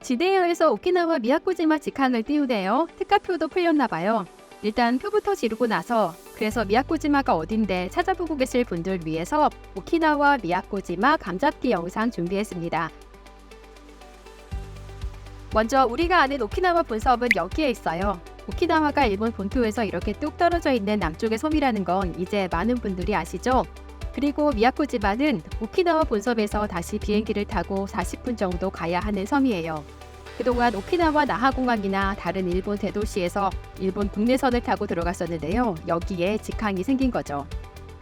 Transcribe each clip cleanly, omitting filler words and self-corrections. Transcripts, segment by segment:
지대야에서 오키나와 미야코지마 직항을 띄우네요. 특가표도 풀렸나봐요. 일단 표부터 지르고 나서 그래서 미야코지마가 어딘데 찾아보고 계실 분들 위해서 오키나와 미야코지마 감잡기 영상 준비했습니다. 먼저 우리가 아는 오키나와 본섬은 여기에 있어요. 오키나와가 일본 본토에서 이렇게 뚝 떨어져 있는 남쪽의 섬이라는 건 이제 많은 분들이 아시죠? 그리고 미야코지마는 오키나와 본섬에서 다시 비행기를 타고 40분 정도 가야 하는 섬이에요. 그동안 오키나와 나하공항이나 다른 일본 대도시에서 일본 국내선을 타고 들어갔었는데요. 여기에 직항이 생긴 거죠.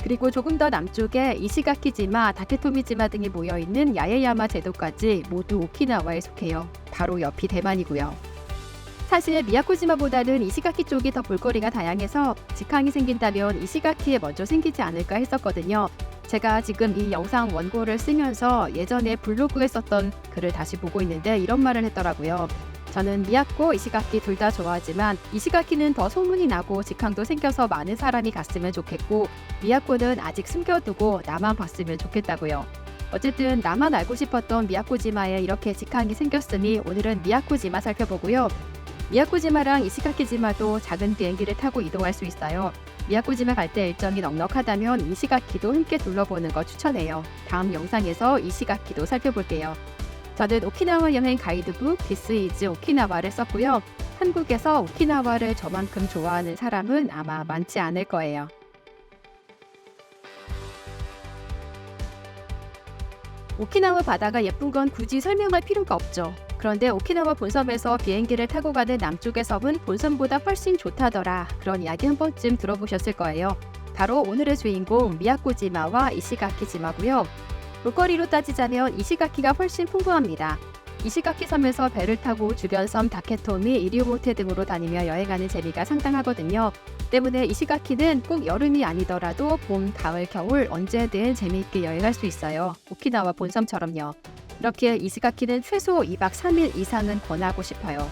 그리고 조금 더 남쪽에 이시가키지마, 다케토미지마 등이 모여있는 야에야마 제도까지 모두 오키나와에 속해요. 바로 옆이 대만이고요. 사실 미야코지마보다는 이시가키 쪽이 더 볼거리가 다양해서 직항이 생긴다면 이시가키에 먼저 생기지 않을까 했었거든요. 제가 지금 이 영상 원고를 쓰면서 예전에 블로그에 썼던 글을 다시 보고 있는데 이런 말을 했더라고요. 저는 미야코, 이시가키 둘 다 좋아하지만 이시가키는 더 소문이 나고 직항도 생겨서 많은 사람이 갔으면 좋겠고 미야코는 아직 숨겨두고 나만 봤으면 좋겠다고요. 어쨌든 나만 알고 싶었던 미야코지마에 이렇게 직항이 생겼으니 오늘은 미야코지마 살펴보고요. 미야코지마랑 이시가키지마도 작은 비행기를 타고 이동할 수 있어요. 미야코지마 갈 때 일정이 넉넉하다면 이시가키도 함께 둘러보는 거 추천해요. 다음 영상에서 이시가키도 살펴볼게요. 저는 오키나와 여행 가이드북 This is 오키나와를 썼고요. 한국에서 오키나와를 저만큼 좋아하는 사람은 아마 많지 않을 거예요. 오키나와 바다가 예쁜 건 굳이 설명할 필요가 없죠. 그런데 오키나와 본섬에서 비행기를 타고 가는 남쪽의 섬은 본섬보다 훨씬 좋다더라. 그런 이야기 한 번쯤 들어보셨을 거예요. 바로 오늘의 주인공 미야코지마와 이시가키지마고요. 볼거리로 따지자면 이시가키가 훨씬 풍부합니다. 이시가키 섬에서 배를 타고 주변 섬 다케토미, 이리오모테 등으로 다니며 여행하는 재미가 상당하거든요. 때문에 이시가키는 꼭 여름이 아니더라도 봄, 가을, 겨울 언제든 재미있게 여행할 수 있어요. 오키나와 본섬처럼요. 이렇게 이시가키는 최소 2박 3일 이상은 권하고 싶어요.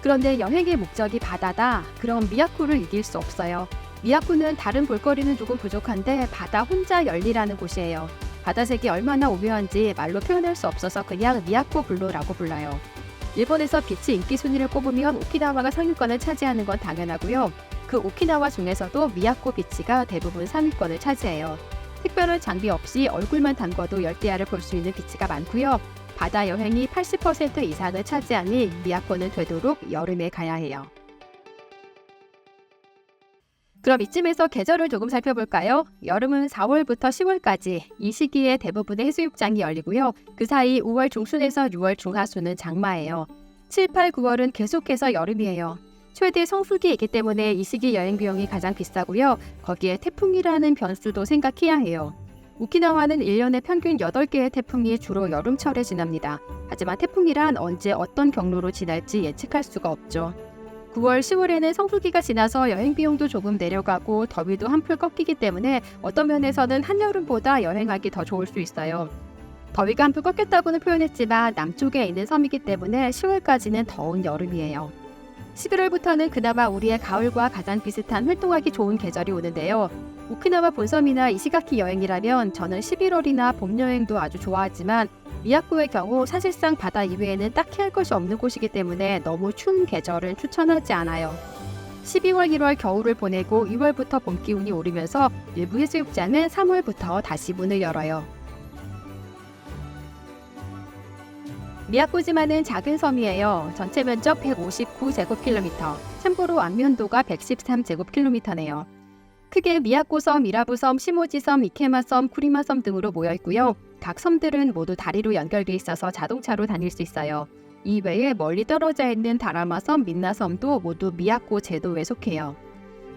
그런데 여행의 목적이 바다다? 그럼 미야코를 이길 수 없어요. 미야코는 다른 볼거리는 조금 부족한데 바다 혼자 열리라는 곳이에요. 바다색이 얼마나 오묘한지 말로 표현할 수 없어서 그냥 미야코 블루라고 불러요. 일본에서 비치 인기 순위를 꼽으면 오키나와가 상위권을 차지하는 건 당연하고요. 그 오키나와 중에서도 미야코 비치가 대부분 상위권을 차지해요. 특별한 장비 없이 얼굴만 담궈도 열대야를 볼 수 있는 비치가 많고요. 바다 여행이 80% 이상을 차지하니 미야코는 되도록 여름에 가야 해요. 그럼 이쯤에서 계절을 조금 살펴볼까요? 여름은 4월부터 10월까지 이 시기에 대부분의 해수욕장이 열리고요. 그 사이 5월 중순에서 6월 중하순은 장마예요. 7, 8, 9월은 계속해서 여름이에요. 최대 성수기이기 때문에 이 시기 여행 비용이 가장 비싸고요. 거기에 태풍이라는 변수도 생각해야 해요. 오키나와는 1년에 평균 8개의 태풍이 주로 여름철에 지납니다. 하지만 태풍이란 언제 어떤 경로로 지날지 예측할 수가 없죠. 9월, 10월에는 성수기가 지나서 여행 비용도 조금 내려가고 더위도 한풀 꺾이기 때문에 어떤 면에서는 한여름보다 여행하기 더 좋을 수 있어요. 더위가 한풀 꺾였다고는 표현했지만 남쪽에 있는 섬이기 때문에 10월까지는 더운 여름이에요. 11월부터는 그나마 우리의 가을과 가장 비슷한 활동하기 좋은 계절이 오는데요. 오키나와 본섬이나 이시가키 여행이라면 저는 11월이나 봄 여행도 아주 좋아하지만 미야코의 경우 사실상 바다 이외에는 딱히 할 것이 없는 곳이기 때문에 너무 추운 계절은 추천하지 않아요. 12월, 1월 겨울을 보내고 2월부터 봄 기운이 오르면서 일부 해수욕장은 3월부터 다시 문을 열어요. 미야코지마는 작은 섬이에요. 전체 면적 159제곱킬로미터, 참고로 안면도가 113제곱킬로미터네요. 크게 미야코섬, 이라부섬, 시모지섬, 이케마섬, 쿠리마섬 등으로 모여 있고요. 각 섬들은 모두 다리로 연결돼 있어서 자동차로 다닐 수 있어요. 이외에 멀리 떨어져 있는 다라마섬, 민나섬도 모두 미야코 제도에 속해요.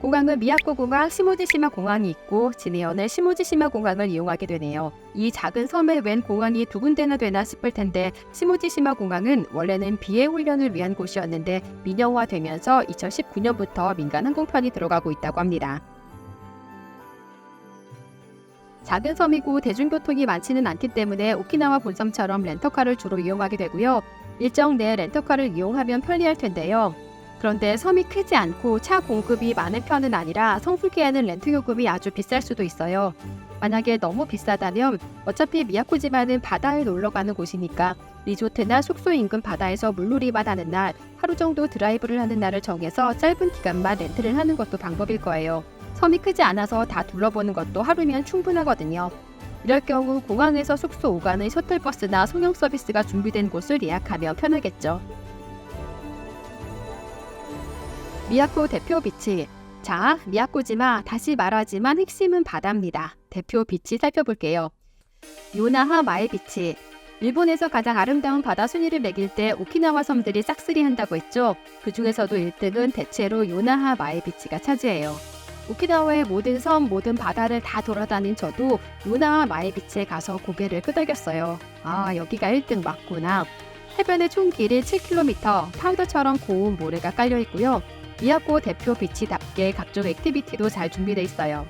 공항은 미야코 공항, 시모지시마 공항이 있고 진해현의 시모지시마 공항을 이용하게 되네요. 이 작은 섬에 웬 공항이 두 군데나 되나 싶을 텐데 시모지시마 공항은 원래는 비행 훈련을 위한 곳이었는데 민영화되면서 2019년부터 민간 항공편이 들어가고 있다고 합니다. 작은 섬이고 대중교통이 많지는 않기 때문에 오키나와 본섬처럼 렌터카를 주로 이용하게 되고요. 일정 내 렌터카를 이용하면 편리할 텐데요. 그런데 섬이 크지 않고 차 공급이 많은 편은 아니라 성수기에는 렌트 요금이 아주 비쌀 수도 있어요. 만약에 너무 비싸다면 어차피 미야코지마는 바다에 놀러 가는 곳이니까 리조트나 숙소 인근 바다에서 물놀이만 하는 날, 하루 정도 드라이브를 하는 날을 정해서 짧은 기간만 렌트를 하는 것도 방법일 거예요. 섬이 크지 않아서 다 둘러보는 것도 하루면 충분하거든요. 이럴 경우 공항에서 숙소 오가는 셔틀버스나 송용 서비스가 준비된 곳을 예약하면 편하겠죠. 미야코 대표 비치. 자, 미야코지마 다시 말하지만 핵심은 바다입니다. 대표 비치 살펴볼게요. 요나하 마에 비치. 일본에서 가장 아름다운 바다 순위를 매길 때 오키나와 섬들이 싹쓸이한다고 했죠. 그 중에서도 1등은 대체로 요나하 마에 비치가 차지해요. 오키나와의 모든 섬, 모든 바다를 다 돌아다닌 저도 요나하 마에 비치에 가서 고개를 끄덕였어요. 아, 여기가 1등 맞구나. 해변의 총 길이 7km, 파우더처럼 고운 모래가 깔려 있고요. 미야코 대표 비치답게 각종 액티비티도 잘 준비되어 있어요.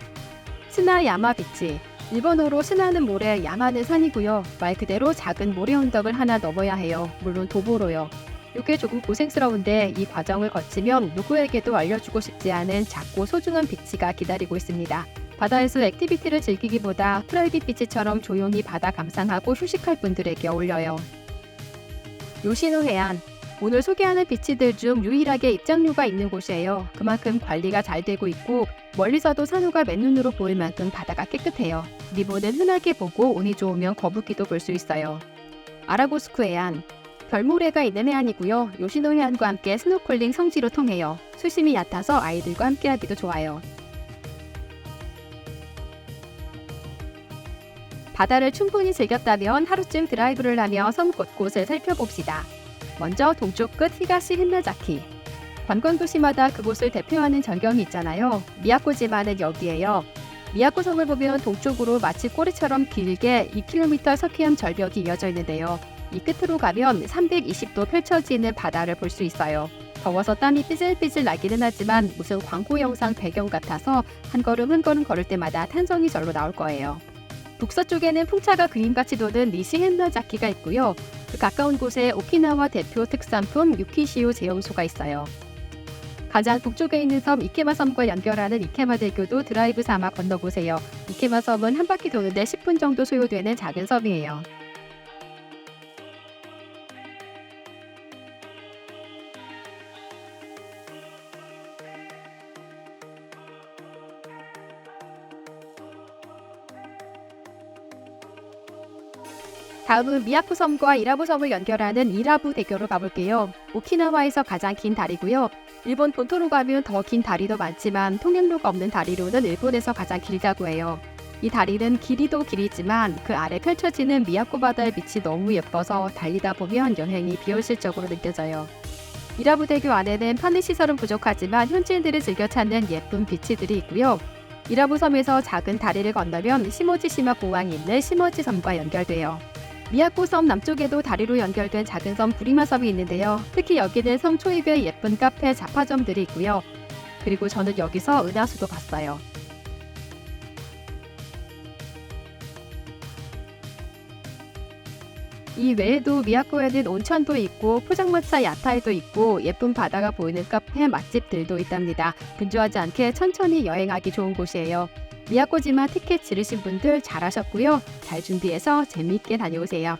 스나야마 비치. 일본어로 스나는 모래, 야마는 산이고요. 말 그대로 작은 모래 언덕을 하나 넘어야 해요. 물론 도보로요. 이게 조금 고생스러운데 이 과정을 거치면 누구에게도 알려주고 싶지 않은 작고 소중한 비치가 기다리고 있습니다. 바다에서 액티비티를 즐기기보다 프라이빗 비치처럼 조용히 바다 감상하고 휴식할 분들에게 어울려요. 요시노 해안. 오늘 소개하는 비치들 중 유일하게 입장료가 있는 곳이에요. 그만큼 관리가 잘 되고 있고 멀리서도 산호가 맨눈으로 보일 만큼 바다가 깨끗해요. 리보는 흔하게 보고 운이 좋으면 거북이도 볼 수 있어요. 아라고스쿠 해안. 별모래가 있는 해안이고요. 요시노 해안과 함께 스노클링 성지로 통해요. 수심이 얕아서 아이들과 함께하기도 좋아요. 바다를 충분히 즐겼다면 하루쯤 드라이브를 하며 섬 곳곳을 살펴봅시다. 먼저 동쪽 끝 히가시 헨나자키. 관광도시마다 그곳을 대표하는 전경이 있잖아요. 미야코지마는 여기에요. 미야코 섬을 보면 동쪽으로 마치 꼬리처럼 길게 2km 석회암 절벽이 이어져 있는데요. 이 끝으로 가면 320도 펼쳐지는 바다를 볼 수 있어요. 더워서 땀이 삐질삐질 나기는 하지만 무슨 광고 영상 배경 같아서 한 걸음 한 걸음 걸을 때마다 탄성이 절로 나올 거예요. 북서쪽에는 풍차가 그림같이 도는 니시 헨나자키가 있고요. 그 가까운 곳에 오키나와 대표 특산품 유키시오 제용소가 있어요. 가장 북쪽에 있는 섬 이케마 섬과 연결하는 이케마 대교도 드라이브 삼아 건너보세요. 이케마 섬은 한 바퀴 도는데 10분 정도 소요되는 작은 섬이에요. 다음은 미야코 섬과 이라부 섬을 연결하는 이라부 대교로 가볼게요. 오키나와에서 가장 긴 다리고요. 일본 본토로 가면 더 긴 다리도 많지만 통행로가 없는 다리로는 일본에서 가장 길다고 해요. 이 다리는 길이도 길이지만 그 아래 펼쳐지는 미야코 바다의 빛이 너무 예뻐서 달리다 보면 여행이 비현실적으로 느껴져요. 이라부 대교 안에는 편의시설은 부족하지만 현지인들이 즐겨 찾는 예쁜 비치들이 있고요. 이라부 섬에서 작은 다리를 건너면 시모지시마 공항이 있는 시모지 섬과 연결돼요. 미야코 섬 남쪽에도 다리로 연결된 작은 섬 부리마 섬이 있는데요. 특히 여기는 섬 초입에 예쁜 카페, 잡화점들이 있고요. 그리고 저는 여기서 은하수도 봤어요. 이 외에도 미야코에는 온천도 있고 포장마차 야타이도 있고 예쁜 바다가 보이는 카페, 맛집들도 있답니다. 분주하지 않게 천천히 여행하기 좋은 곳이에요. 미야코지마 티켓 지르신 분들 잘하셨고요. 잘 준비해서 재미있게 다녀오세요.